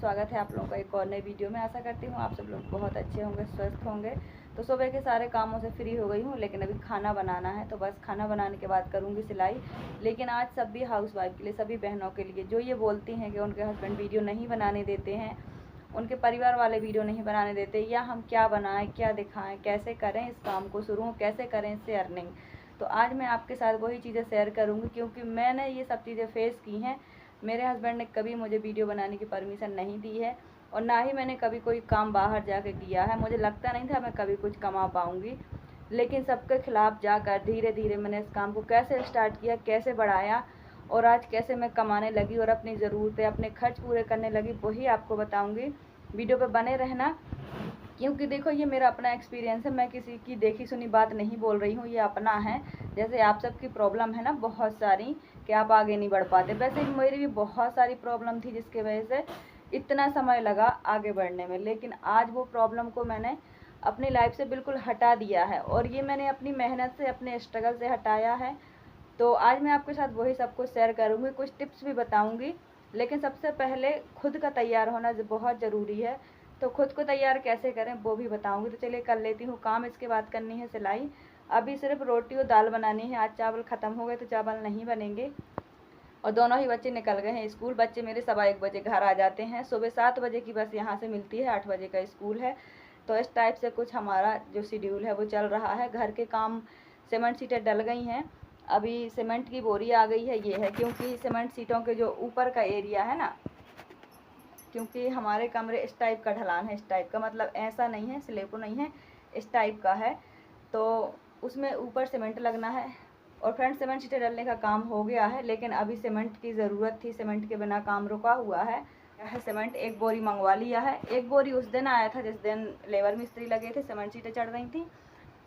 स्वागत है आप लोगों का एक और नई वीडियो में। आशा करती हूँ आप सब लोग बहुत अच्छे होंगे, स्वस्थ होंगे। तो सुबह के सारे कामों से फ्री हो गई हूँ, लेकिन अभी खाना बनाना है, तो बस खाना बनाने के बाद करूँगी सिलाई। लेकिन आज सभी हाउसवाइफ के लिए, सभी बहनों के लिए जो ये बोलती हैं कि उनके हस्बैंड वीडियो नहीं बनाने देते हैं, उनके परिवार वाले वीडियो नहीं बनाने देते, या हम क्या बनाएं, क्या दिखाएं, कैसे करें इस काम को शुरू, कैसे करें इससे अर्निंग। तो आज मैं आपके साथ वही चीज़ें शेयर करूँगी, क्योंकि मैंने ये सब चीज़ें फेस की हैं। मेरे हस्बैंड ने कभी मुझे वीडियो बनाने की परमिशन नहीं दी है, और ना ही मैंने कभी कोई काम बाहर जाके किया है। मुझे लगता नहीं था मैं कभी कुछ कमा पाऊँगी, लेकिन सबके खिलाफ जाकर धीरे धीरे मैंने इस काम को कैसे स्टार्ट किया, कैसे बढ़ाया, और आज कैसे मैं कमाने लगी और अपनी ज़रूरतें, अपने खर्च पूरे करने लगी, वही आपको बताऊँगी। वीडियो पे बने रहना, क्योंकि देखो ये मेरा अपना एक्सपीरियंस है। मैं किसी की देखी सुनी बात नहीं बोल रही हूँ, ये अपना है। जैसे आप सबकी प्रॉब्लम है ना बहुत सारी, कि आप आगे नहीं बढ़ पाते, वैसे ही मेरी भी बहुत सारी प्रॉब्लम थी, जिसके वजह से इतना समय लगा आगे बढ़ने में। लेकिन आज वो प्रॉब्लम को मैंने अपनी लाइफ से बिल्कुल हटा दिया है, और ये मैंने अपनी मेहनत से, अपने स्ट्रगल से हटाया है। तो आज मैं आपके साथ वही सब कुछ शेयर करूँगी, कुछ टिप्स भी बताऊँगी। लेकिन सबसे पहले खुद का तैयार होना बहुत ज़रूरी है। तो खुद को तैयार कैसे करें वो भी बताऊँगी। तो चलिए कर लेती हूँ काम। इसके बाद करनी है सिलाई। अभी सिर्फ रोटी और दाल बनानी है। आज चावल ख़त्म हो गए तो चावल नहीं बनेंगे। और दोनों ही बच्चे निकल गए हैं स्कूल। बच्चे मेरे 1:15 बजे घर आ जाते हैं। सुबह 7 बजे की बस यहाँ से मिलती है, 8 बजे का स्कूल है। तो इस टाइप से कुछ हमारा जो शेड्यूल है वो चल रहा है। घर के काम, सीमेंट सीटें डल गई हैं, अभी सीमेंट की बोरी आ गई है। ये है क्योंकि सीमेंट सीटों के जो ऊपर का एरिया है ना, क्योंकि हमारे कमरे इस टाइप का ढलान है, इस टाइप का, मतलब ऐसा नहीं है, स्लेब नहीं है, इस टाइप का है। तो उसमें ऊपर सीमेंट लगना है। और फ्रंट सीमेंट सीटें डलने का काम हो गया है, लेकिन अभी सीमेंट की ज़रूरत थी। सीमेंट के बिना काम रुका हुआ है। सीमेंट एक बोरी मंगवा लिया है। एक बोरी उस दिन आया था जिस दिन लेबर मिस्त्री लगे थे, सीमेंट सीटें चढ़ रही थी,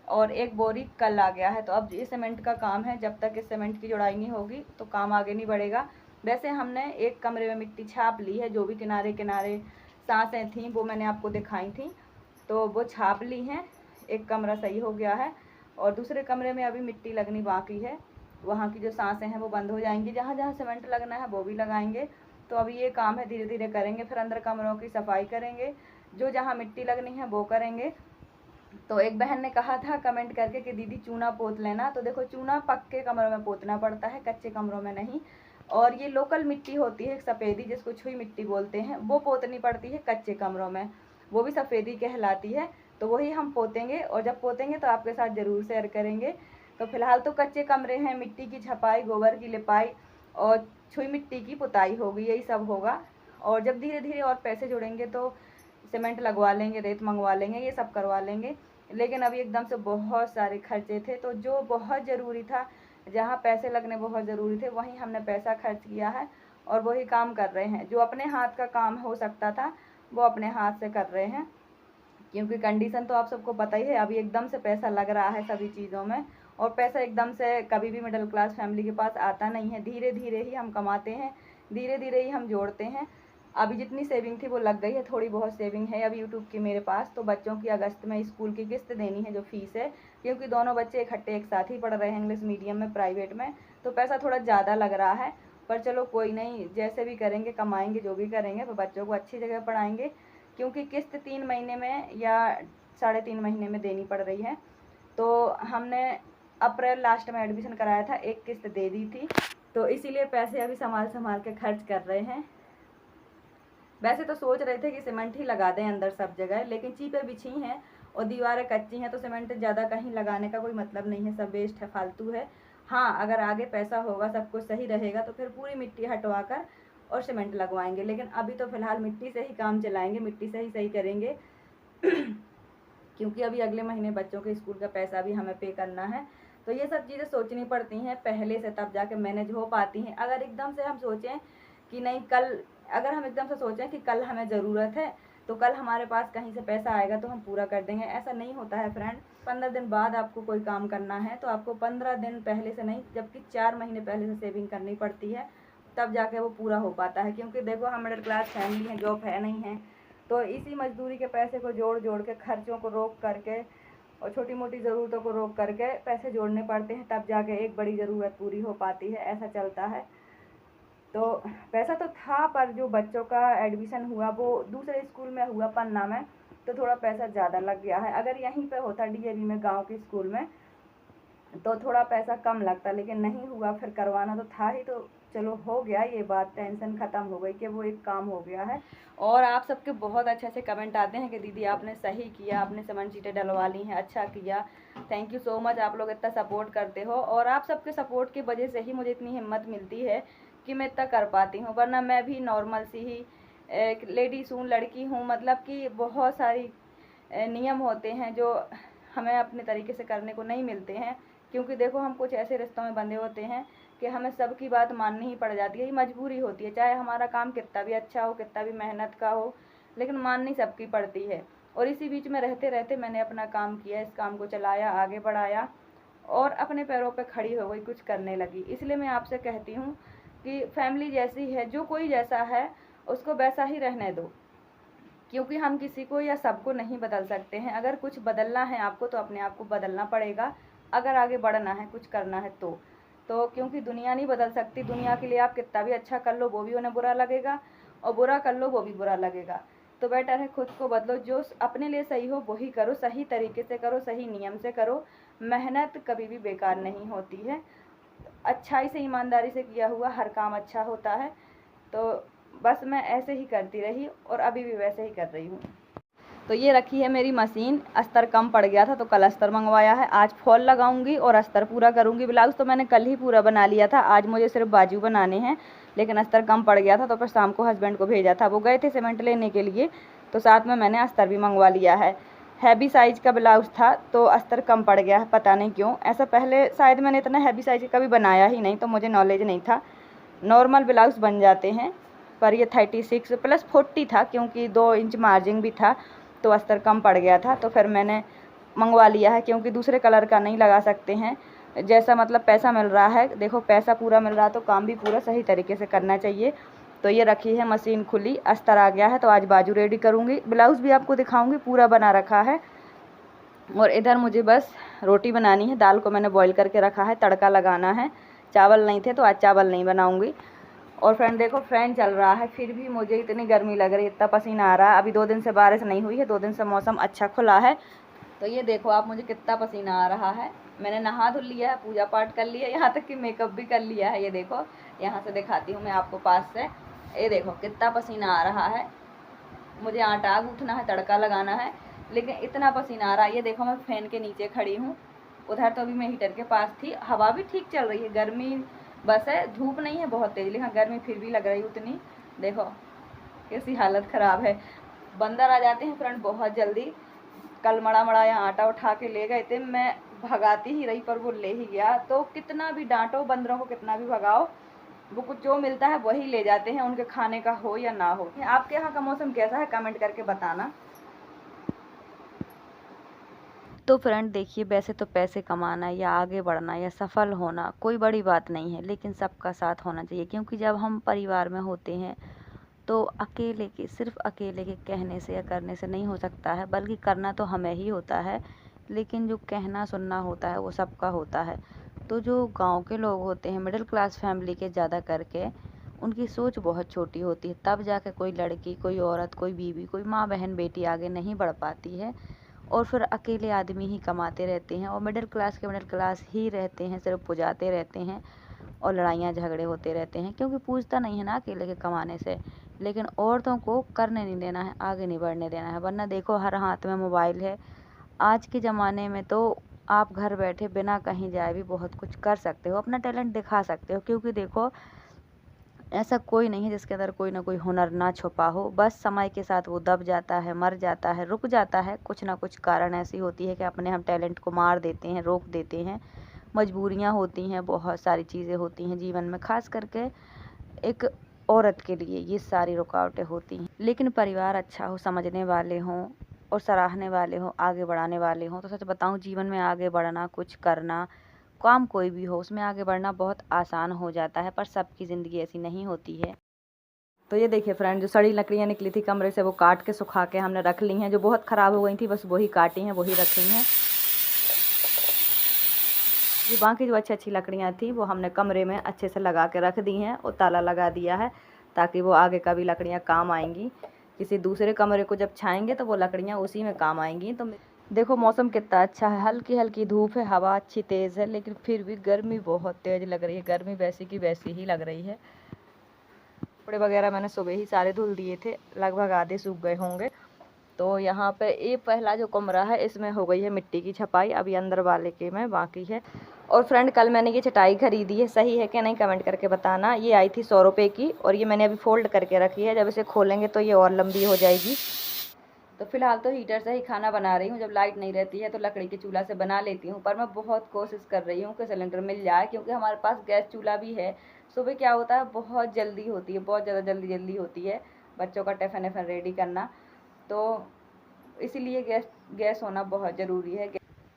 और एक बोरी कल आ गया है। तो अब ये सीमेंट का काम है, जब तक इस सीमेंट की जुड़ाई नहीं होगी तो काम आगे नहीं बढ़ेगा। वैसे हमने एक कमरे में मिट्टी छाप ली है, जो भी किनारे किनारे सांसें थीं वो मैंने आपको दिखाई थी, तो वो छाप ली हैं। एक कमरा सही हो गया है, और दूसरे कमरे में अभी मिट्टी लगनी बाकी है। वहाँ की जो सांसें हैं वो बंद हो जाएंगी, जहाँ जहाँ सीमेंट लगना है वो भी लगाएंगे। तो अभी ये काम है, धीरे धीरे करेंगे। फिर अंदर कमरों की सफाई करेंगे, जो जहाँ मिट्टी लगनी है वो करेंगे। तो एक बहन ने कहा था कमेंट करके कि दीदी चूना पोत लेना। तो देखो, चूना पक्के कमरों में पोतना पड़ता है, कच्चे कमरों में नहीं। और ये लोकल मिट्टी होती है सफ़ेदी, जिसको छुई मिट्टी बोलते हैं, वो पोतनी पड़ती है कच्चे कमरों में, वो भी सफ़ेदी कहलाती है। तो वही हम पोतेंगे, और जब पोतेंगे तो आपके साथ ज़रूर शेयर करेंगे। तो फिलहाल तो कच्चे कमरे हैं, मिट्टी की छपाई, गोबर की लिपाई और छुई मिट्टी की पुताई होगी, यही सब होगा। और जब धीरे धीरे और पैसे जुड़ेंगे तो सीमेंट लगवा लेंगे, रेत मंगवा लेंगे, ये सब करवा लेंगे। लेकिन अभी एकदम से बहुत सारे खर्चे थे, तो जो बहुत ज़रूरी था, जहाँ पैसे लगने बहुत ज़रूरी थे, वहीं हमने पैसा खर्च किया है, और वही काम कर रहे हैं। जो अपने हाथ का काम हो सकता था वो अपने हाथ से कर रहे हैं, क्योंकि कंडीशन तो आप सबको पता ही है। अभी एकदम से पैसा लग रहा है सभी चीज़ों में, और पैसा एकदम से कभी भी मिडिल क्लास फैमिली के पास आता नहीं है। धीरे धीरे ही हम कमाते हैं, धीरे धीरे ही हम जोड़ते हैं। अभी जितनी सेविंग थी वो लग गई है, थोड़ी बहुत सेविंग है अभी यूट्यूब की मेरे पास। तो बच्चों की अगस्त में स्कूल की किस्त देनी है, जो फीस है, क्योंकि दोनों बच्चे इकट्ठे एक साथ ही पढ़ रहे हैं, इंग्लिश मीडियम में, प्राइवेट में। तो पैसा थोड़ा ज़्यादा लग रहा है, पर चलो कोई नहीं, जैसे भी करेंगे, कमाएंगे, जो भी करेंगे, तो बच्चों को अच्छी जगह पढ़ाएंगे। क्योंकि किस्त 3 महीने में या 3.5 महीने में देनी पड़ रही है। तो हमने अप्रैल लास्ट में एडमिशन कराया था, एक किस्त दे दी थी, तो इसीलिए पैसे अभी संभाल संभाल के खर्च कर रहे हैं। वैसे तो सोच रहे थे कि सीमेंट ही लगा दें अंदर सब जगह, लेकिन चीपें बिछी हैं और दीवारें कच्ची हैं, तो सीमेंट ज़्यादा कहीं लगाने का कोई मतलब नहीं है, सब वेस्ट है, फालतू है। हाँ, अगर आगे पैसा होगा, सब कुछ सही रहेगा, तो फिर पूरी मिट्टी हटवा कर और सीमेंट लगवाएंगे। लेकिन अभी तो फिलहाल मिट्टी से ही काम चलाएंगे, मिट्टी से ही सही करेंगे। क्योंकि अभी अगले महीने बच्चों के स्कूल का पैसा भी हमें पे करना है। तो ये सब चीज़ें सोचनी पड़ती हैं पहले से, तब जाके मैनेज हो पाती हैं। अगर एकदम से हम सोचें कि नहीं कल, अगर हम एकदम से सोचें कि कल हमें ज़रूरत है, तो कल हमारे पास कहीं से पैसा आएगा तो हम पूरा कर देंगे, ऐसा नहीं होता है फ्रेंड। 15 दिन बाद आपको कोई काम करना है तो आपको 15 दिन पहले से नहीं, जबकि 4 महीने पहले से सेविंग करनी पड़ती है, तब जाके वो पूरा हो पाता है। क्योंकि देखो, हम मिडिल क्लास फैमिली हैं, जॉब है नहीं है, तो इसी मजदूरी के पैसे को जोड़ जोड़ के, खर्चों को रोक करके और छोटी मोटी ज़रूरतों को रोक करके पैसे जोड़ने पड़ते हैं, तब जाके एक बड़ी ज़रूरत पूरी हो पाती है। ऐसा चलता है। तो पैसा तो था, पर जो बच्चों का एडमिशन हुआ वो दूसरे स्कूल में हुआ पन्ना में, तो थोड़ा पैसा ज़्यादा लग गया है। अगर यहीं पे होता डीएवी में गांव के स्कूल में तो थोड़ा पैसा कम लगता, लेकिन नहीं हुआ, फिर करवाना तो था ही, तो चलो हो गया, ये बात टेंशन ख़त्म हो गई कि वो एक काम हो गया है। और आप सबके बहुत अच्छे अच्छे कमेंट आते हैं कि दीदी आपने सही किया, आपने सीमेंट शीटें डलवा ली हैं, अच्छा किया, थैंक यू सो मच। आप लोग इतना सपोर्ट करते हो और आप सबके सपोर्ट की वजह से ही मुझे इतनी हिम्मत मिलती है कि मैं इतना कर पाती हूँ, वरना मैं भी नॉर्मल सी ही एक लेडीज़ हूँ, लड़की हूँ, मतलब कि बहुत सारी नियम होते हैं जो हमें अपने तरीके से करने को नहीं मिलते हैं, क्योंकि देखो हम कुछ ऐसे रिश्तों में बंधे होते हैं कि हमें सबकी बात माननी ही पड़ जाती है, ये मजबूरी होती है, चाहे हमारा काम कितना भी अच्छा हो, कितना भी मेहनत का हो, लेकिन माननी सबकी पड़ती है। और इसी बीच में रहते रहते मैंने अपना काम किया, इस काम को चलाया, आगे बढ़ाया और अपने पैरों पे खड़ी हो गई, कुछ करने लगी। इसलिए मैं आपसे कहती हूँ कि फैमिली जैसी है, जो कोई जैसा है उसको वैसा ही रहने दो, क्योंकि हम किसी को या सबको नहीं बदल सकते हैं। अगर कुछ बदलना है आपको तो अपने आप को बदलना पड़ेगा, अगर आगे बढ़ना है, कुछ करना है तो क्योंकि दुनिया नहीं बदल सकती, दुनिया के लिए आप कितना भी अच्छा कर लो वो भी उन्हें बुरा लगेगा, और बुरा कर लो वो भी बुरा लगेगा। तो बेटर है खुद को बदलो, जो अपने लिए सही हो वही करो, सही तरीके से करो, सही नियम से करो। मेहनत कभी भी बेकार नहीं होती है, अच्छाई से ईमानदारी से किया हुआ हर काम अच्छा होता है। तो बस मैं ऐसे ही करती रही और अभी भी वैसे ही कर रही हूँ। तो ये रखी है मेरी मशीन, अस्तर कम पड़ गया था तो कल अस्तर मंगवाया है, आज फॉल लगाऊंगी और अस्तर पूरा करूंगी। ब्लाउज़ तो मैंने कल ही पूरा बना लिया था, आज मुझे सिर्फ बाजू बनाने हैं, लेकिन अस्तर कम पड़ गया था तो फिर शाम को हस्बैंड को भेजा था, वो गए थे सीमेंट लेने के लिए, तो साथ में मैंने अस्तर भी मंगवा लिया है। हैवी साइज़ का ब्लाउज़ था तो अस्तर कम पड़ गया है, पता नहीं क्यों ऐसा, पहले शायद मैंने इतना हैवी साइज़ का कभी बनाया ही नहीं, तो मुझे नॉलेज नहीं था। नॉर्मल ब्लाउज़ बन जाते हैं, पर ये 36 प्लस 40 था, क्योंकि 2 इंच मार्जिन भी था तो अस्तर कम पड़ गया था, तो फिर मैंने मंगवा लिया है, क्योंकि दूसरे कलर का नहीं लगा सकते हैं। जैसा मतलब पैसा मिल रहा है, देखो पैसा पूरा मिल रहा है तो काम भी पूरा सही तरीके से करना चाहिए। तो ये रखी है मशीन खुली, अस्तर आ गया है तो आज बाजू रेडी करूँगी, ब्लाउज़ भी आपको दिखाऊँगी, पूरा बना रखा है। और इधर मुझे बस रोटी बनानी है, दाल को मैंने बॉईल करके रखा है, तड़का लगाना है, चावल नहीं थे तो आज चावल नहीं बनाऊँगी। और फ्रेंड देखो फैन चल रहा है, फिर भी मुझे इतनी गर्मी लग रही है, इतना पसीना आ रहा है। अभी 2 दिन से बारिश नहीं हुई है, 2 दिन से मौसम अच्छा खुला है, तो ये देखो आप मुझे कितना पसीना आ रहा है। मैंने नहा धुल लिया है, पूजा पाठ कर लिया, यहाँ तक कि मेकअप भी कर लिया है। ये देखो यहाँ से दिखाती हूँ मैं आपको पास से, ये देखो कितना पसीना आ रहा है। मुझे आटा गूँथना है, तड़का लगाना है, लेकिन इतना पसीना आ रहा है। ये देखो मैं फ़ैन के नीचे खड़ी हूँ, उधर तो अभी मैं हीटर के पास थी, हवा भी ठीक चल रही है, गर्मी बस है, धूप नहीं है बहुत तेज़, लेकिन गर्मी फिर भी लग रही उतनी। देखो कैसी हालत ख़राब है। बंदर आ जाते हैं फ्रेंड बहुत जल्दी, कल मड़ा मड़ा यहाँ आटा उठा के ले गए थे, मैं भगाती ही रही पर वो ले ही गया। तो कितना भी डांटो बंदरों को, कितना भी भगाओ, वो कुछ जो मिलता है वही ले जाते हैं, उनके खाने का हो या ना हो। आपके यहाँ का मौसम कैसा है कमेंट करके बताना। तो फ्रेंड देखिए, वैसे तो पैसे कमाना या आगे बढ़ना या सफल होना कोई बड़ी बात नहीं है, लेकिन सबका साथ होना चाहिए, क्योंकि जब हम परिवार में होते हैं तो अकेले के, सिर्फ अकेले के कहने से या करने से नहीं हो सकता है, बल्कि करना तो हमें ही होता है, लेकिन जो कहना सुनना होता है वो सबका होता है। तो जो गांव के लोग होते हैं, मिडिल क्लास फैमिली के ज़्यादा करके, उनकी सोच बहुत छोटी होती है, तब जाके कोई लड़की, कोई औरत, कोई बीवी, कोई माँ बहन बेटी आगे नहीं बढ़ पाती है, और फिर अकेले आदमी ही कमाते रहते हैं, और मिडिल क्लास के मिडिल क्लास ही रहते हैं, सिर्फ पुजाते रहते हैं और लड़ाइयाँ झगड़े होते रहते हैं, क्योंकि पूछता नहीं है ना अकेले के कमाने से। लेकिन औरतों को करने नहीं देना है, आगे नहीं बढ़ने देना है, वरना देखो हर हाथ में मोबाइल है। आज के ज़माने में तो आप घर बैठे बिना कहीं जाए भी बहुत कुछ कर सकते हो, अपना टैलेंट दिखा सकते हो, क्योंकि देखो ऐसा कोई नहीं है जिसके अंदर कोई ना कोई हुनर ना छुपा हो, बस समय के साथ वो दब जाता है, मर जाता है, रुक जाता है। कुछ ना कुछ कारण ऐसी होती है कि अपने हम टैलेंट को मार देते हैं, रोक देते हैं, मजबूरियाँ होती हैं, बहुत सारी चीज़ें होती हैं जीवन में, खास करके एक औरत के लिए ये सारी रुकावटें होती हैं। लेकिन परिवार अच्छा हो, समझने वाले हों और सराहने वाले हों, आगे बढ़ाने वाले हों, तो सच बताऊं जीवन में आगे बढ़ना, कुछ करना, काम कोई भी हो उसमें आगे बढ़ना बहुत आसान हो जाता है, पर सबकी ज़िंदगी ऐसी नहीं होती है। तो ये देखिए फ्रेंड, जो सड़ी लकड़ियाँ निकली थी कमरे से वो काट के सुखा के हमने रख ली हैं, जो बहुत ख़राब हो गई थी बस वही काटी हैं, वही रखी हैं। ये बाकी जो अच्छी लकड़ियाँ थी वो हमने कमरे में अच्छे से लगा के रख दी हैं और ताला लगा दिया है, ताकि वो आगे कभी लकड़ियाँ काम आएंगी। किसी दूसरे कमरे को जब छाएंगे तो वो लकड़ियाँ उसी में काम आएंगी। तो देखो मौसम कितना अच्छा है, हल्की हल्की धूप है, हवा अच्छी तेज़ है, लेकिन फिर भी गर्मी बहुत तेज़ लग रही है। गर्मी वैसी की वैसी ही लग रही है। कपड़े वगैरह मैंने सुबह ही सारे धुल दिए थे, लगभग आधे सूख गए होंगे। तो यहाँ पे ये पहला जो कमरा है इसमें हो गई है मिट्टी की छपाई, अभी अंदर वाले के में बाकी है। और फ्रेंड कल मैंने ये चटाई खरीदी है, सही है कि नहीं कमेंट करके बताना। ये आई थी 100 रुपये की और ये मैंने अभी फोल्ड करके रखी है, जब इसे खोलेंगे तो ये और लंबी हो जाएगी। तो फिलहाल तो हीटर से ही खाना बना रही हूँ, जब लाइट नहीं रहती है तो लकड़ी के चूल्हा से बना लेती हूँ। पर मैं बहुत कोशिश कर रही हूँ कि सिलेंडर मिल जाए, क्योंकि हमारे पास गैस चूल्हा भी है। सुबह क्या होता है, बहुत जल्दी होती है, बहुत ज़्यादा जल्दी होती है बच्चों का टिफ़िन विफ़िन रेडी करना, तो इसीलिए गैस होना बहुत ज़रूरी है।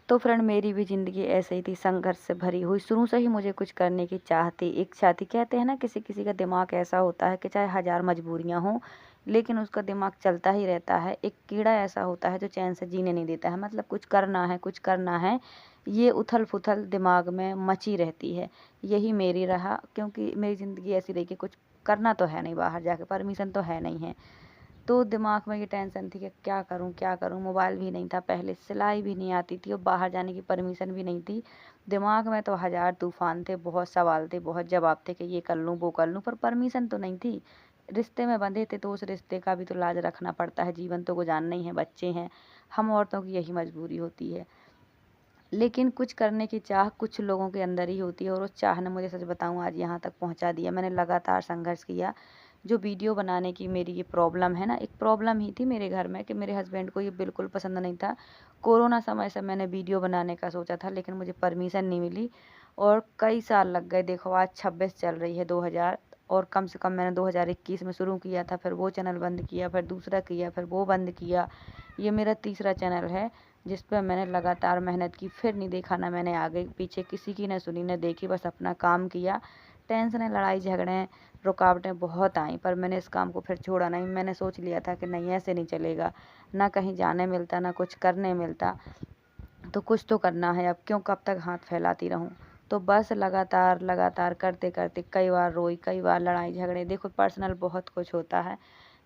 तो फ्रेंड मेरी भी ज़िंदगी ऐसे ही थी, संघर्ष से भरी हुई। शुरू से ही मुझे कुछ करने की चाह थी, इच्छा थी। कहते हैं ना किसी किसी का दिमाग ऐसा होता है कि चाहे हज़ार मजबूरियां हों लेकिन उसका दिमाग चलता ही रहता है। एक कीड़ा ऐसा होता है जो चैन से जीने नहीं देता है, मतलब कुछ करना है कुछ करना है, ये उथल पुथल दिमाग में मची रहती है। यही मेरी रहा, क्योंकि मेरी ज़िंदगी ऐसी रही कि कुछ करना तो है नहीं, बाहर जाके परमिशन तो है नहीं है, तो दिमाग में ये टेंशन थी कि क्या करूं क्या करूं। मोबाइल भी नहीं था पहले, सिलाई भी नहीं आती थी और बाहर जाने की परमिशन भी नहीं थी। दिमाग में तो हज़ार तूफान थे, बहुत सवाल थे, बहुत जवाब थे कि ये कर लूं वो कर लूं, पर परमिशन तो नहीं थी। रिश्ते में बंधे थे तो उस रिश्ते का भी तो लाज रखना पड़ता है, जीवन तो गुजारना ही है, बच्चे हैं। हम औरतों की यही मजबूरी होती है। लेकिन कुछ करने की चाह कुछ लोगों के अंदर ही होती है, और उस चाह ने मुझे सच बताऊं आज यहाँ तक पहुँचा दिया। मैंने लगातार संघर्ष किया। जो वीडियो बनाने की मेरी ये प्रॉब्लम है ना, एक प्रॉब्लम ही थी मेरे घर में कि मेरे हस्बैंड को ये बिल्कुल पसंद नहीं था। कोरोना समय से मैंने वीडियो बनाने का सोचा था, लेकिन मुझे परमिशन नहीं मिली और कई साल लग गए। देखो आज 26 चल रही है 2000, और कम से कम मैंने 2021 में शुरू किया था, फिर वो चैनल बंद किया, फिर दूसरा किया, फिर वो बंद किया। ये मेरा तीसरा चैनल है जिस पर मैंने लगातार मेहनत की, फिर नहीं देखा ना मैंने आगे पीछे किसी की न सुनी न देखी, बस अपना काम किया। टेंशनें, लड़ाई झगड़े, रुकावटें बहुत आईं, पर मैंने इस काम को फिर छोड़ा नहीं। मैंने सोच लिया था कि नहीं, ऐसे नहीं चलेगा, ना कहीं जाने मिलता ना कुछ करने मिलता, तो कुछ तो करना है, अब क्यों कब तक हाथ फैलाती रहूं। तो बस लगातार करते करते कई बार रोई, कई बार लड़ाई झगड़े, देखो पर्सनल बहुत कुछ होता है।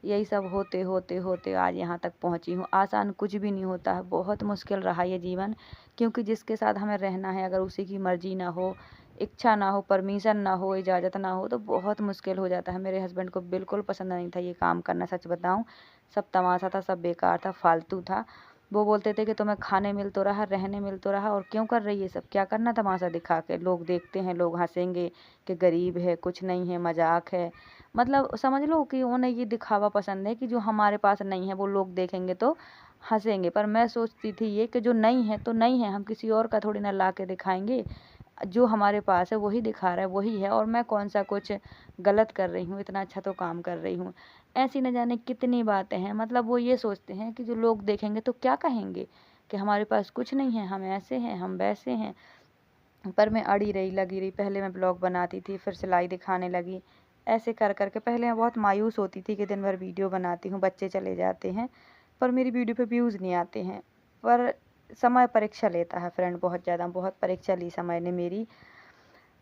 यही सब होते होते होते आज यहाँ तक पहुँची हूँ। आसान कुछ भी नहीं होता है, बहुत मुश्किल रहा ये जीवन, क्योंकि जिसके साथ हमें रहना है अगर उसी की मर्जी ना हो, इच्छा ना हो, परमिशन ना हो, इजाज़त ना हो, तो बहुत मुश्किल हो जाता है। मेरे हस्बैंड को बिल्कुल पसंद नहीं था ये काम करना, सच बताऊँ। सब तमाशा था, सब बेकार था, फालतू था। वो बोलते थे कि तुम्हें खाने मिल तो रहा, रहने मिल तो रहा, और क्यों कर रही है सब, क्या करना तमाशा दिखा के, लोग देखते हैं, लोग हंसेंगे कि गरीब है, कुछ नहीं है, मजाक है। मतलब समझ लो कि उन्हें ये दिखावा पसंद है कि जो हमारे पास नहीं है वो लोग देखेंगे तो हंसेंगे। पर मैं सोचती थी ये कि जो नहीं है तो नहीं है, हम किसी और का थोड़ी ना ला के दिखाएंगे, जो हमारे पास है वही दिखा रहा है, वही है, और मैं कौन सा कुछ गलत कर रही हूँ, इतना अच्छा तो काम कर रही हूँ। ऐसी न जाने कितनी बातें हैं, मतलब वो ये सोचते हैं कि जो लोग देखेंगे तो क्या कहेंगे कि हमारे पास कुछ नहीं है, हम ऐसे हैं, हम वैसे हैं। पर मैं अड़ी रही, लगी रही। पहले मैं ब्लॉग बनाती थी, फिर सिलाई दिखाने लगी, ऐसे कर कर के। पहले मैं बहुत मायूस होती थी कि दिन भर वीडियो बनाती हूँ, बच्चे चले जाते हैं, पर मेरी वीडियो पे व्यूज़ नहीं आते हैं। पर समय परीक्षा लेता है फ्रेंड, बहुत ज़्यादा, बहुत परीक्षा ली समय ने मेरी।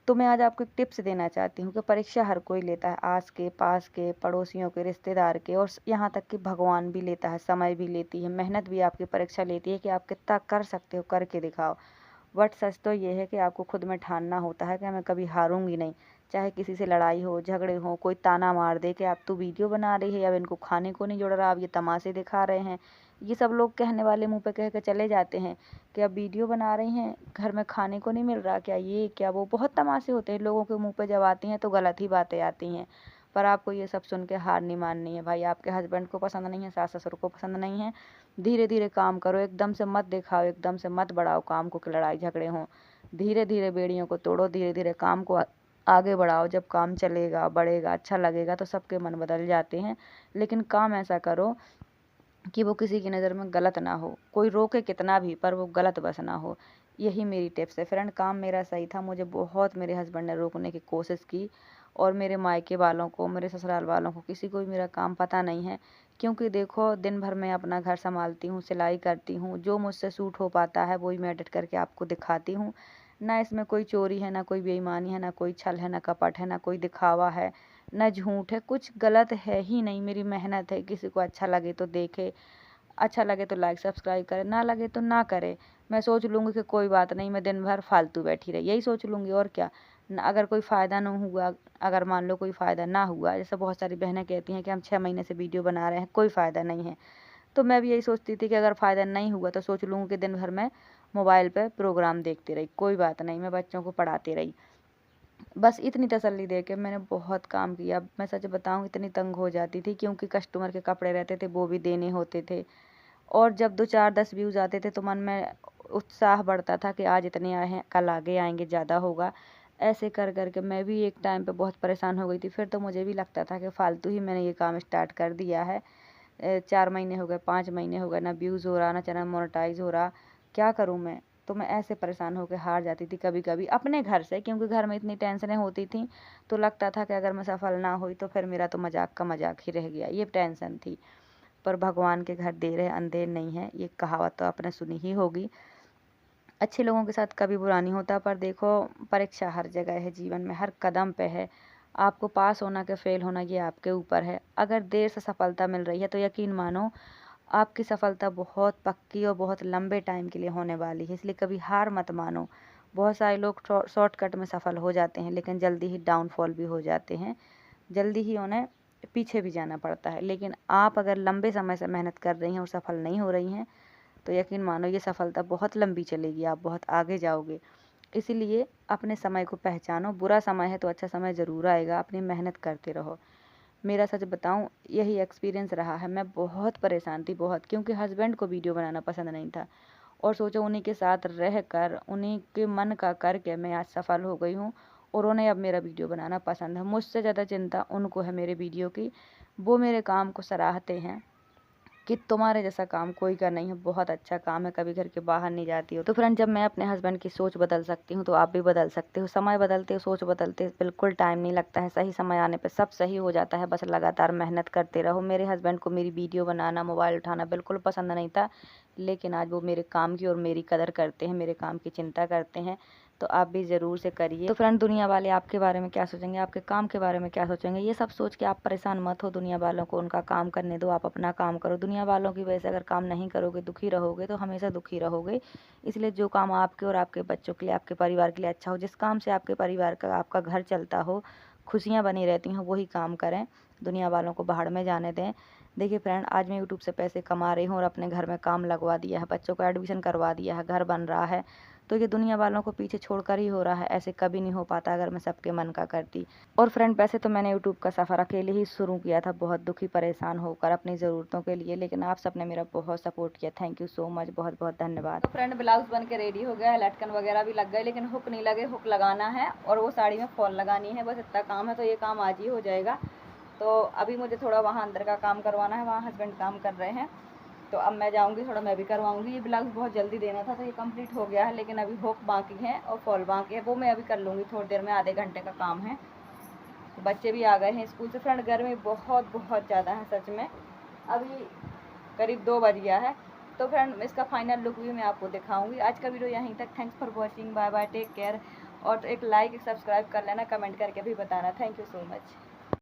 तो मैं आज आपको एक टिप्स देना चाहती हूँ कि परीक्षा हर कोई लेता है, आस के, पास के, पड़ोसियों के, रिश्तेदार के, और यहाँ तक कि भगवान भी लेता है, समय भी लेती है, मेहनत भी आपकी परीक्षा लेती है कि आप कितना कर सकते हो, करके दिखाओ। बट सच तो ये है कि आपको खुद में ठानना होता है कि मैं कभी हारूंगी नहीं। चाहे किसी से लड़ाई हो, झगड़े हो, कोई ताना मार दे कि आप तो वीडियो बना रही है, अब इनको खाने को नहीं जुड़ रहा, आप ये तमाशे दिखा रहे हैं। ये सब लोग कहने वाले मुंह पे कह के चले जाते हैं कि अब वीडियो बना रही हैं, घर में खाने को नहीं मिल रहा, क्या ये क्या वो, बहुत तमाशे होते हैं लोगों के मुंह पे। जब आती हैं तो गलत ही बातें आती हैं। पर आपको ये सब सुन के हार नहीं माननी है भाई। आपके हस्बैंड को पसंद नहीं है, सास ससुर को पसंद नहीं है, धीरे धीरे काम करो, एकदम से मत दिखाओ, एकदम से मत बढ़ाओ काम को कि लड़ाई झगड़े हों। धीरे धीरे बेड़ियों को तोड़ो, धीरे धीरे काम को आगे बढ़ाओ। जब काम चलेगा, बढ़ेगा, अच्छा लगेगा तो सबके मन बदल जाते हैं। लेकिन काम ऐसा करो कि वो किसी की नज़र में गलत ना हो, कोई रोके कितना भी, पर वो गलत बस ना हो। यही मेरी टिप्स है फ्रेंड। काम मेरा सही था, मुझे बहुत मेरे हस्बैंड ने रोकने की कोशिश की, और मेरे मायके वालों को, मेरे ससुराल वालों को, किसी को भी मेरा काम पता नहीं है। क्योंकि देखो दिन भर मैं अपना घर संभालती हूँ, सिलाई करती हूँ, जो मुझसे सूट हो पाता है वही मैं एडिट करके आपको दिखाती हूँ। ना इसमें कोई चोरी है, ना कोई बेईमानी है, ना कोई छल है, ना कपट है, ना कोई दिखावा है, ना झूठ है, कुछ गलत है ही नहीं। मेरी मेहनत है, किसी को अच्छा लगे तो देखे, अच्छा लगे तो लाइक सब्सक्राइब करे, ना लगे तो ना करे। मैं सोच लूँगी कि कोई बात नहीं, मैं दिन भर फालतू बैठी रही, यही सोच लूँगी और क्या। अगर कोई फ़ायदा ना हुआ, अगर मान लो कोई फ़ायदा ना हुआ, जैसे बहुत सारी बहनें कहती हैं कि हम 6 महीने से वीडियो बना रहे हैं, कोई फ़ायदा नहीं है, तो मैं भी यही सोचती थी कि अगर फ़ायदा नहीं हुआ तो सोच लूँगी कि दिन भर मैं मोबाइल पे प्रोग्राम देखती रही, कोई बात नहीं, मैं बच्चों को पढ़ाती रही। बस इतनी तसल्ली दे के मैंने बहुत काम किया। मैं सच बताऊँ, इतनी तंग हो जाती थी, क्योंकि कस्टमर के कपड़े रहते थे, वो भी देने होते थे। और जब 2 4 10 व्यूज़ आते थे तो मन में उत्साह बढ़ता था कि आज इतने आए हैं, कल आगे आएँगे, ज़्यादा होगा। ऐसे कर के मैं भी एक टाइम पे बहुत परेशान हो गई थी। फिर तो मुझे भी लगता था कि फ़ालतू ही मैंने ये काम स्टार्ट कर दिया है। 4 महीने हो गए, 5 महीने हो गए, ना व्यूज़ हो रहा, ना चैनल मोनेटाइज़ हो रहा, क्या करूँ मैं? तो मैं ऐसे परेशान होके हार जाती थी कभी-कभी अपने घर से, क्योंकि घर में इतनी टेंशनें होती थी, तो लगता था कि अगर मैं सफल ना हुई तो फिर मेरा तो मज़ाक का मज़ाक ही रह गया, ये टेंशन थी। पर भगवान के घर देर है अंधेर नहीं है, ये कहावत तो आपने सुनी ही होगी। अच्छे लोगों के साथ कभी बुरा नहीं होता, पर देखो, परीक्षा हर जगह है, जीवन में हर कदम पे है। आपको पास होना कि फेल होना, ये आपके ऊपर है। अगर देर से सफलता मिल रही है तो यकीन मानो, आपकी सफलता बहुत पक्की और बहुत लंबे टाइम के लिए होने वाली है, इसलिए कभी हार मत मानो। बहुत सारे लोग शॉर्टकट में सफल हो जाते हैं, लेकिन जल्दी ही डाउनफॉल भी हो जाते हैं, जल्दी ही उन्हें पीछे भी जाना पड़ता है। लेकिन आप अगर लंबे समय से मेहनत कर रही हैं और सफल नहीं हो रही हैं, तो यकीन मानो ये सफलता बहुत लंबी चलेगी, आप बहुत आगे जाओगे। इसीलिए अपने समय को पहचानो, बुरा समय है तो अच्छा समय ज़रूर आएगा, अपनी मेहनत करते रहो। मेरा सच बताऊँ, यही एक्सपीरियंस रहा है, मैं बहुत परेशान थी, बहुत, क्योंकि हस्बैंड को वीडियो बनाना पसंद नहीं था, और सोचो उन्हीं के साथ रह कर, उन्हीं के मन का करके मैं आज सफल हो गई हूँ, और उन्हें अब मेरा वीडियो बनाना पसंद है। मुझसे ज़्यादा चिंता उनको है मेरे वीडियो की, वो मेरे काम को सराहते हैं कि तुम्हारे जैसा काम कोई का नहीं है, बहुत अच्छा काम है, कभी घर के बाहर नहीं जाती हो। तो फ्रेंड, जब मैं अपने हस्बैंड की सोच बदल सकती हूँ तो आप भी बदल सकते हो। समय बदलते हो, सोच बदलते बिल्कुल टाइम नहीं लगता है, सही समय आने पे सब सही हो जाता है, बस लगातार मेहनत करते रहो। मेरे हस्बैंड को मेरी वीडियो बनाना, मोबाइल उठाना बिल्कुल पसंद नहीं था, लेकिन आज वो मेरे काम की और मेरी कदर करते हैं, मेरे काम की चिंता करते हैं। तो आप भी ज़रूर से करिए। तो फ्रेंड, दुनिया वाले आपके बारे में क्या सोचेंगे, आपके काम के बारे में क्या सोचेंगे, ये सब सोच के आप परेशान मत हो। दुनिया वालों को उनका काम करने दो, आप अपना काम करो। दुनिया वालों की वजह से अगर काम नहीं करोगे, दुखी रहोगे, तो हमेशा दुखी रहोगे। इसलिए जो काम आपके और आपके बच्चों के लिए, आपके परिवार के लिए अच्छा हो, जिस काम से आपके परिवार का, आपका घर चलता हो, खुशियाँ बनी रहती हों, वही काम करें। दुनिया वालों को भाड़ में जाने दें। देखिए फ्रेंड, आज मैं यूट्यूब से पैसे कमा रही हूँ और अपने घर में काम लगवा दिया है, बच्चों का एडमिशन करवा दिया है, घर बन रहा है, तो ये दुनिया वालों को पीछे छोड़कर ही हो रहा है। ऐसे कभी नहीं हो पाता अगर मैं सबके मन का करती। और फ्रेंड, वैसे तो मैंने यूट्यूब का सफ़र अकेले ही शुरू किया था, बहुत दुखी परेशान होकर अपनी ज़रूरतों के लिए, लेकिन आप सबने मेरा बहुत सपोर्ट किया। थैंक यू सो मच, बहुत बहुत धन्यवाद। तो फ्रेंड, ब्लाउज बन के रेडी हो गया है, लटकन वगैरह भी लग गए, लेकिन हुक नहीं लगे, हुक लगाना है और वो साड़ी में फॉल लगानी है, बस इतना काम है, तो ये काम आज ही हो जाएगा। तो अभी मुझे थोड़ा वहाँ अंदर का काम करवाना है, वहाँ हस्बैंड काम कर रहे हैं, तो अब मैं जाऊंगी, थोड़ा मैं भी करवाऊंगी। ये ब्लाउज बहुत जल्दी देना था, तो ये कंप्लीट हो गया है, लेकिन अभी हुक बाकी है और फॉल बाकी है, वो मैं अभी कर लूँगी थोड़ी देर में, आधे घंटे का काम है। तो बच्चे भी आ गए हैं स्कूल से। फ्रेंड, गर्मी बहुत बहुत ज़्यादा है सच में, अभी करीब 2 बज गया है। तो फ्रेंड, इसका फाइनल लुक भी मैं आपको दिखाऊंगी। आज का वीडियो यहीं तक। Thanks for watching, bye bye, take care. और एक लाइक, एक सब्सक्राइब कर लेना, कमेंट करके भी बताना। Thank you so much.